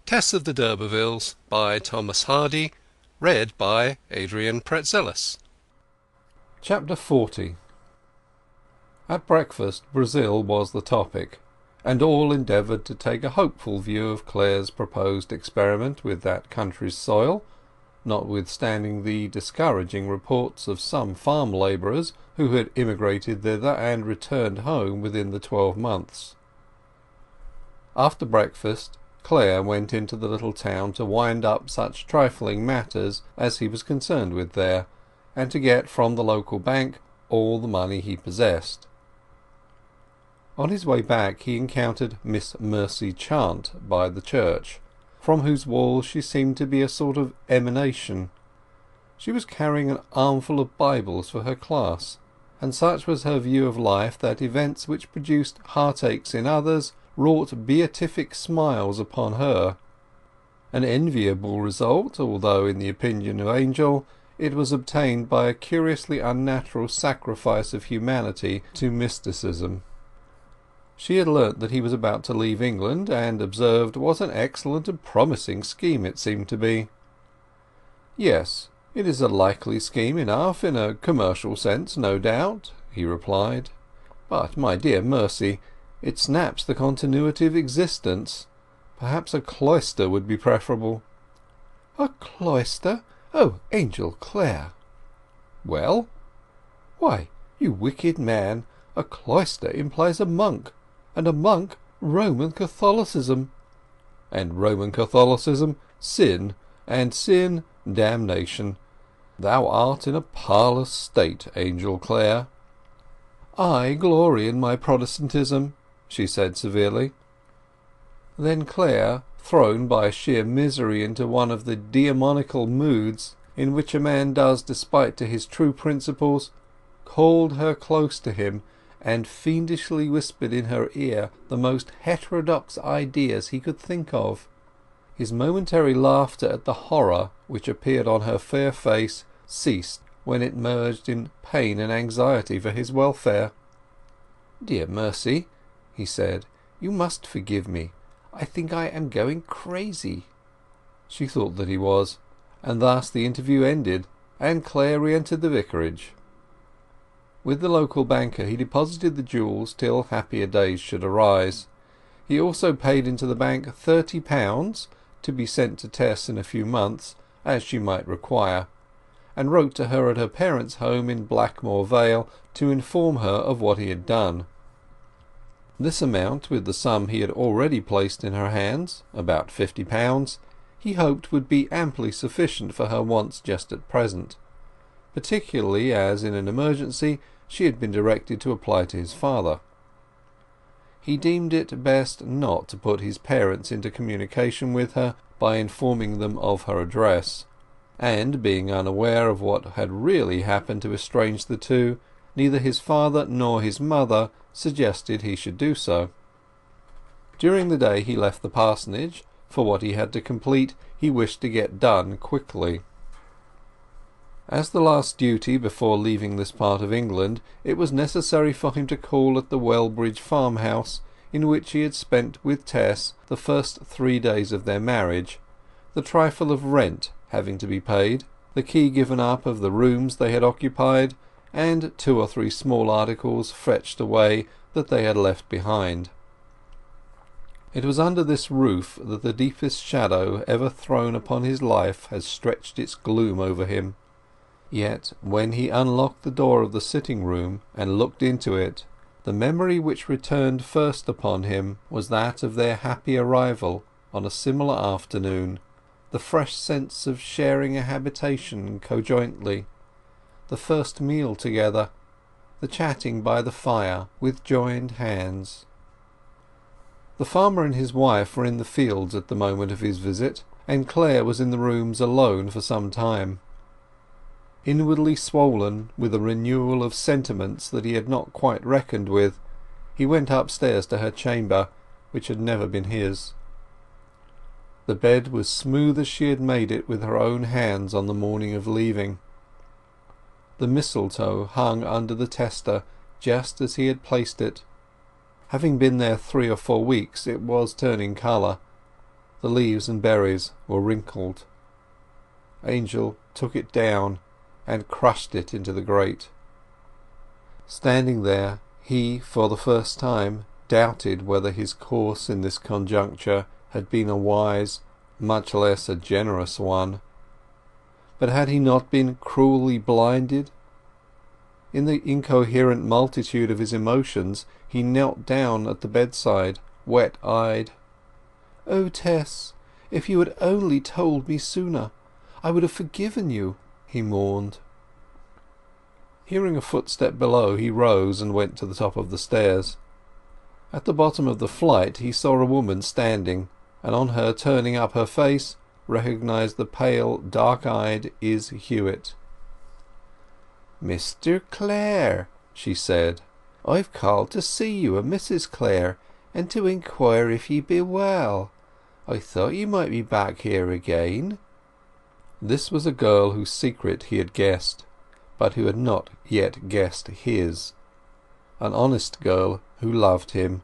Tess of the Durbeyfields by Thomas Hardy. Read by Adrian Pretzelis. Chapter 40. At breakfast Brazil was the topic, and all endeavoured to take a hopeful view of Clare's proposed experiment with that country's soil, notwithstanding the discouraging reports of some farm labourers who had immigrated thither and returned home within the 12 months. After breakfast Clare went into the little town to wind up such trifling matters as he was concerned with there, and to get from the local bank all the money he possessed. On his way back he encountered Miss Mercy Chant by the church, from whose walls she seemed to be a sort of emanation. She was carrying an armful of Bibles for her class, and such was her view of life that events which produced heartaches in others wrought beatific smiles upon her. An enviable result, although in the opinion of Angel it was obtained by a curiously unnatural sacrifice of humanity to mysticism. She had learnt that he was about to leave England, and observed what an excellent and promising scheme it seemed to be. "Yes, it is a likely scheme enough in a commercial sense, no doubt," he replied. "But, my dear Mercy, it snaps the continuity of existence. Perhaps a cloister would be preferable." "A cloister? Oh, Angel Clare!" "Well?" "Why, you wicked man, a cloister implies a monk, and a monk Roman Catholicism." "And Roman Catholicism sin, and sin damnation. Thou art in a parlous state, Angel Clare." "I glory in my Protestantism," she said severely. Then Clare, thrown by sheer misery into one of the demoniacal moods in which a man does despite to his true principles, called her close to him and fiendishly whispered in her ear the most heterodox ideas he could think of. His momentary laughter at the horror which appeared on her fair face ceased when it merged in pain and anxiety for his welfare. "Dear Mercy," he said, "you must forgive me. I think I am going crazy." She thought that he was, and thus the interview ended, and Clare re-entered the vicarage. With the local banker he deposited the jewels till happier days should arise. He also paid into the bank £30, to be sent to Tess in a few months, as she might require, and wrote to her at her parents' home in Blackmore Vale to inform her of what he had done. This amount, with the sum he had already placed in her hands, about £50, he hoped would be amply sufficient for her wants just at present, particularly as in an emergency she had been directed to apply to his father. He deemed it best not to put his parents into communication with her by informing them of her address, and being unaware of what had really happened to estrange the two, neither his father nor his mother suggested he should do so. During the day he left the parsonage, for what he had to complete he wished to get done quickly. As the last duty before leaving this part of England, it was necessary for him to call at the Wellbridge farmhouse, in which he had spent with Tess the first 3 days of their marriage, the trifle of rent having to be paid, the key given up of the rooms they had occupied, and 2 or 3 small articles fetched away that they had left behind. It was under this roof that the deepest shadow ever thrown upon his life has stretched its gloom over him. Yet when he unlocked the door of the sitting-room and looked into it, the memory which returned first upon him was that of their happy arrival on a similar afternoon, the fresh sense of sharing a habitation conjointly, the first meal together, the chatting by the fire with joined hands. The farmer and his wife were in the fields at the moment of his visit, and Clare was in the rooms alone for some time. Inwardly swollen with a renewal of sentiments that he had not quite reckoned with, he went upstairs to her chamber, which had never been his. The bed was smooth as she had made it with her own hands on the morning of leaving. The mistletoe hung under the tester just as he had placed it. Having been there 3 or 4 weeks, it was turning colour. The leaves and berries were wrinkled. Angel took it down and crushed it into the grate. Standing there, he for the first time doubted whether his course in this conjuncture had been a wise, much less a generous one. But had he not been cruelly blinded? In the incoherent multitude of his emotions he knelt down at the bedside, wet-eyed. "Oh, Tess, if you had only told me sooner, I would have forgiven you," he mourned. Hearing a footstep below, he rose and went to the top of the stairs. At the bottom of the flight he saw a woman standing, and on her turning up her face recognized the pale, dark-eyed Izz Hewitt. "Mr. Clare," she said, "I've called to see you and Mrs. Clare, and to inquire if ye be well. I thought ye might be back here again." This was a girl whose secret he had guessed, but who had not yet guessed his. An honest girl who loved him,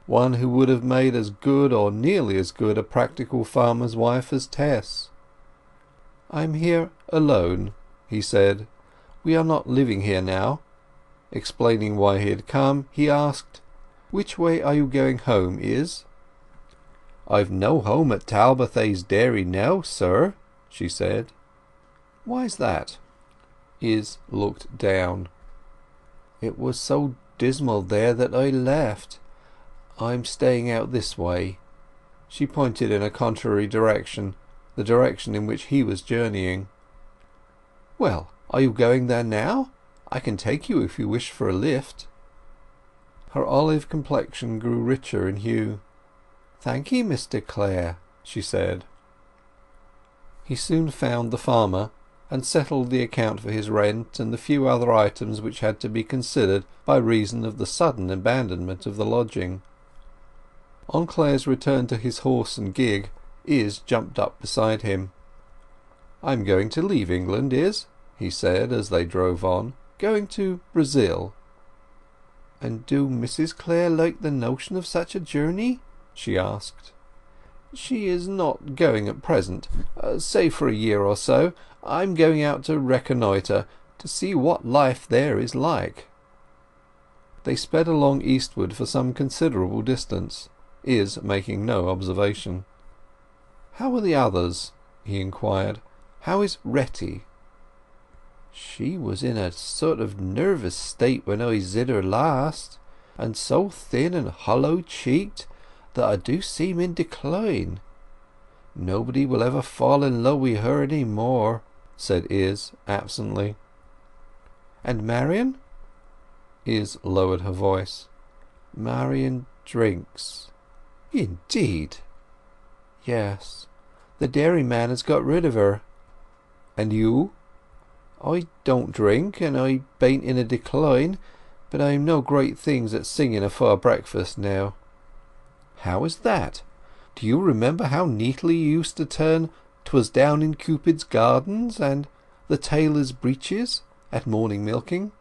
one who would have made as good or nearly as good a practical farmer's wife as Tess. "I'm here alone," he said. "We are not living here now." Explaining why he had come, he asked, "Which way are you going home, Izz?" "I've no home at Talbothays Dairy now, sir," she said. "Why's that?" Izz looked down. "It was so dismal there that I left. I'm staying out this way." She pointed in a contrary direction, the direction in which he was journeying. "Well, are you going there now? I can take you if you wish for a lift." Her olive complexion grew richer in hue. "Thank ye, Mr. Clare," she said. He soon found the farmer, and settled the account for his rent and the few other items which had to be considered by reason of the sudden abandonment of the lodging. On Clare's return to his horse and gig, Izz jumped up beside him. "I'm going to leave England, Izz," he said as they drove on. "Going to Brazil." "And do Mrs. Clare like the notion of such a journey?" she asked. "She is not going at present. Say for a year or so. I'm going out to reconnoitre, to see what life there is like." They sped along eastward for some considerable distance, Izz making no observation. "How are the others?" he inquired. "How is Retty?" "She was in a sort of nervous state when I zid her last, and so thin and hollow-cheeked that I do seem in decline. Nobody will ever fall in love with her any more," said Izz absently. "And Marian?" Izz lowered her voice. "Marian drinks." "Indeed!" "Yes. The dairyman has got rid of her." "And you?" "I don't drink, and I bain't in a decline, but I'm no great things at singing afore breakfast now." "How is that? Do you remember how neatly you used to turn 'Twas down in Cupid's Gardens and The Tailor's Breeches at morning milking?"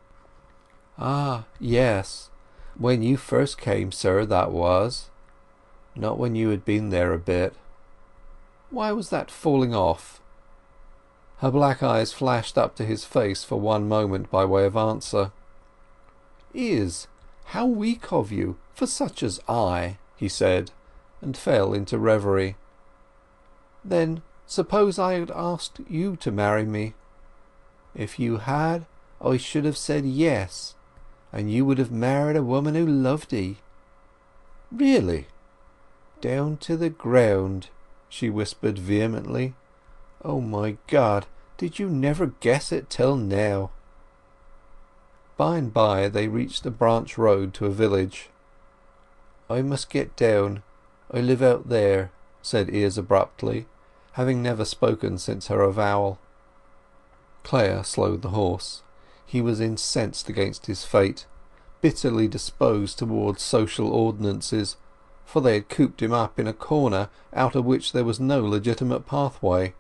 "Ah, yes. When you first came, sir, that was. Not when you had been there a bit." "Why was that falling off?" Her black eyes flashed up to his face for one moment by way of answer. "Izz, how weak of you, for such as I!" he said, and fell into reverie. "Then suppose I had asked you to marry me?" "If you had, I should have said yes, and you would have married a woman who loved 'ee." "Really?" "Down to the ground," she whispered vehemently. "Oh, my God, did you never guess it till now?" By and by they reached a branch road to a village. "I must get down. I live out there," said Izz abruptly, having never spoken since her avowal. Clare slowed the horse. He was incensed against his fate, bitterly disposed towards social ordinances, for they had cooped him up in a corner out of which there was no legitimate pathway.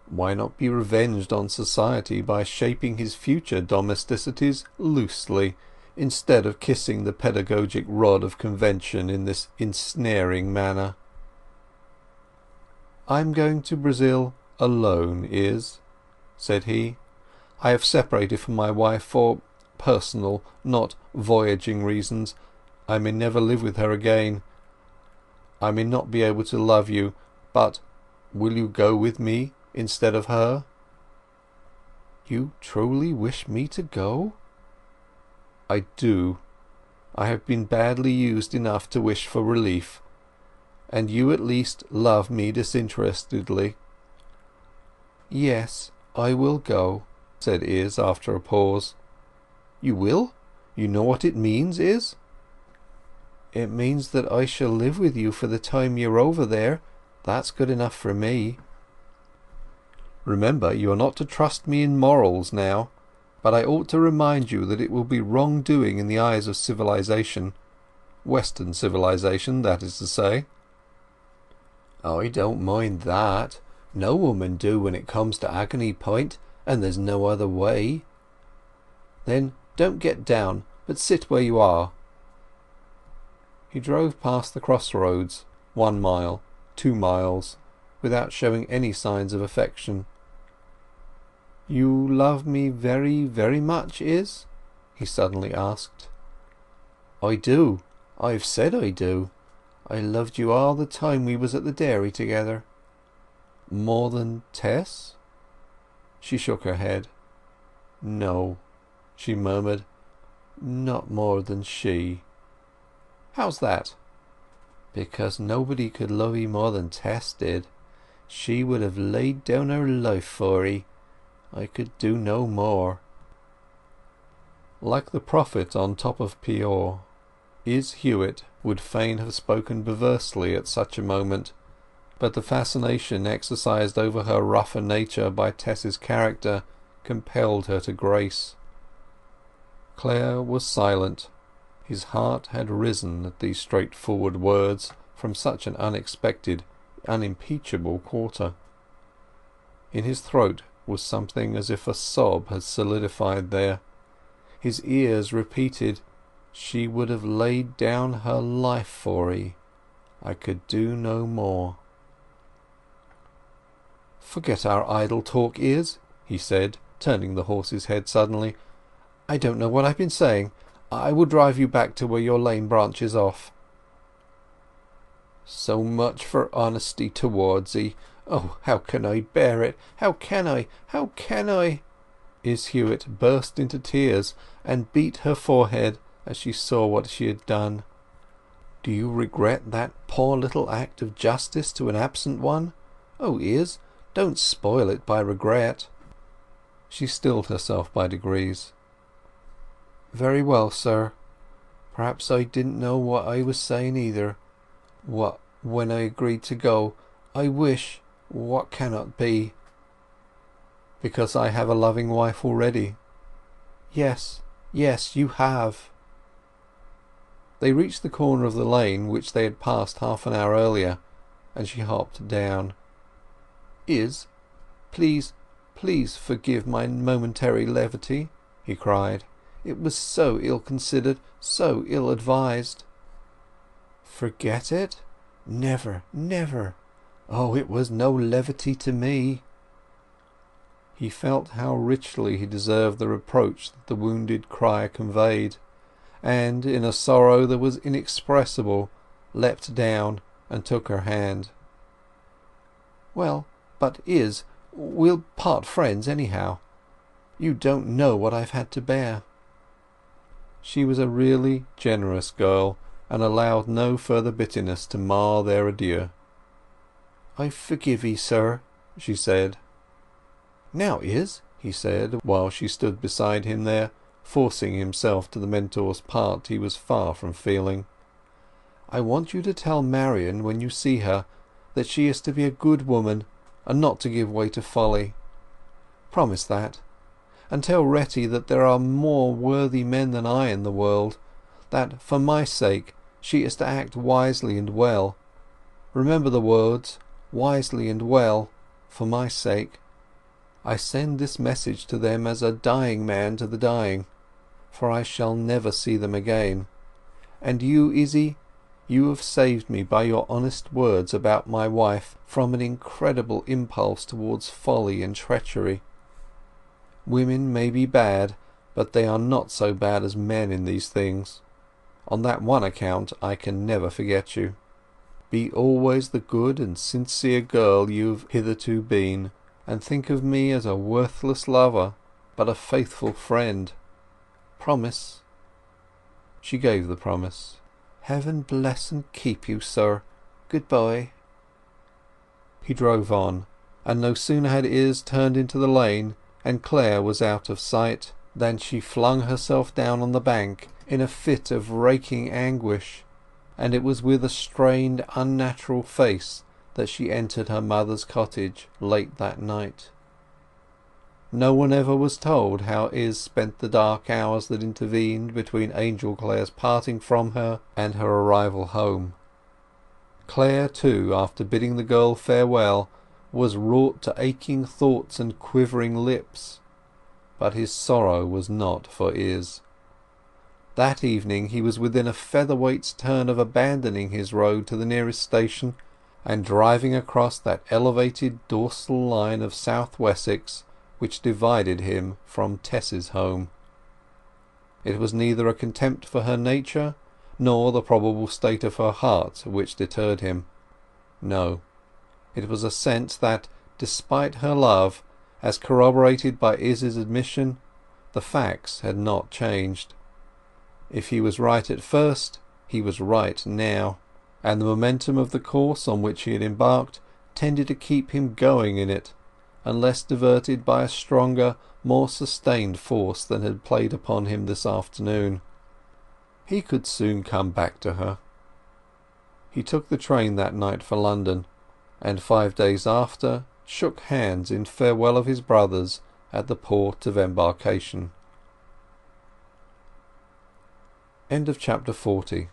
Why not be revenged on society by shaping his future domesticities loosely, instead of kissing the pedagogic rod of convention in this ensnaring manner? "I'm going to Brazil alone, said he. "I have separated from my wife for personal, not voyaging reasons. I may never live with her again. I may not be able to love you, but will you go with me instead of her?" "You truly wish me to go?" "I do. I have been badly used enough to wish for relief, and you at least love me disinterestedly." "Yes, I will go," said Izz after a pause. "You will? You know what it means, Izz?" "It means that I shall live with you for the time you're over there. That's good enough for me." "Remember, you are not to trust me in morals now, but I ought to remind you that it will be wrong-doing in the eyes of civilization. Western civilization, that is to say." "I don't mind that. No woman do when it comes to agony point, and there's no other way." "Then don't get down, but sit where you are." He drove past the crossroads, 1 mile, 2 miles, without showing any signs of affection. "You love me very, very much, Izz?" he suddenly asked. "I do. I've said I do. I loved you all the time we was at the dairy together." "More than Tess?" She shook her head. "No," she murmured, "not more than she." "How's that?" "Because nobody could love 'ee more than Tess did. She would have laid down her life for 'ee. I could do no more." Like the prophet on top of Peor, Izz Huett would fain have spoken perversely at such a moment, but the fascination exercised over her rougher nature by Tess's character compelled her to grace. Clare was silent. His heart had risen at these straightforward words from such an unexpected, unimpeachable quarter. In his throat was something as if a sob had solidified there. His ears repeated, "She would have laid down her life for 'ee. I could do no more." "Forget our idle talk, Izz," he said, turning the horse's head suddenly. "I don't know what I've been saying. I will drive you back to where your lane branches off." "So much for honesty towards 'ee. Oh, how can I bear it? How can I? How can I?" Izz Huett burst into tears and beat her forehead as she saw what she had done. "Do you regret that poor little act of justice to an absent one? Oh, Izz, don't spoil it by regret." She stilled herself by degrees. "Very well, sir. Perhaps I didn't know what I was saying either. What, when I agreed to go, I wish, what cannot be." "Because I have a loving wife already." "Yes, yes, you have." They reached the corner of the lane which they had passed half an hour earlier, and she hopped down. "Izz, please, please forgive my momentary levity," he cried. "It was so ill-considered, so ill-advised." "Forget it? Never, never! Oh, it was no levity to me." He felt how richly he deserved the reproach that the wounded cry conveyed, and, in a sorrow that was inexpressible, leapt down and took her hand. "Well, but Izz, we'll part friends anyhow. You don't know what I've had to bear." She was a really generous girl, and allowed no further bitterness to mar their adieu. "I forgive 'ee, sir," she said. "Now, Izz," he said, while she stood beside him there, forcing himself to the mentor's part he was far from feeling, "I want you to tell Marian when you see her that she is to be a good woman and not to give way to folly. Promise that. And tell Retty that there are more worthy men than I in the world, that for my sake she is to act wisely and well. Remember the words, wisely and well, for my sake. I send this message to them as a dying man to the dying, for I shall never see them again. And you, Izzy, You have saved me by your honest words about my wife from an incredible impulse towards folly and treachery. Women may be bad, but they are not so bad as men in these things. On that one account I can never forget you. Be always the good and sincere girl you have hitherto been, and think of me as a worthless lover, but a faithful friend. Promise." She gave the promise. "Heaven bless and keep you, sir. Goodbye." He drove on, and no sooner had Izz turned into the lane and Clare was out of sight than she flung herself down on the bank in a fit of raking anguish, and it was with a strained, unnatural face that she entered her mother's cottage late that night. No one ever was told how Izz spent the dark hours that intervened between Angel Clare's parting from her and her arrival home. Clare, too, after bidding the girl farewell, was wrought to aching thoughts and quivering lips, but his sorrow was not for Izz. That evening he was within a featherweight's turn of abandoning his road to the nearest station and driving across that elevated dorsal line of South Wessex which divided him from Tess's home. It was neither a contempt for her nature nor the probable state of her heart which deterred him. No, it was a sense that, despite her love, as corroborated by Izz's admission, the facts had not changed. If he was right at first, he was right now, and the momentum of the course on which he had embarked tended to keep him going in it, unless diverted by a stronger, more sustained force than had played upon him this afternoon. He could soon come back to her. He took the train that night for London, and 5 days after shook hands in farewell of his brothers at the port of embarkation. End of chapter 40.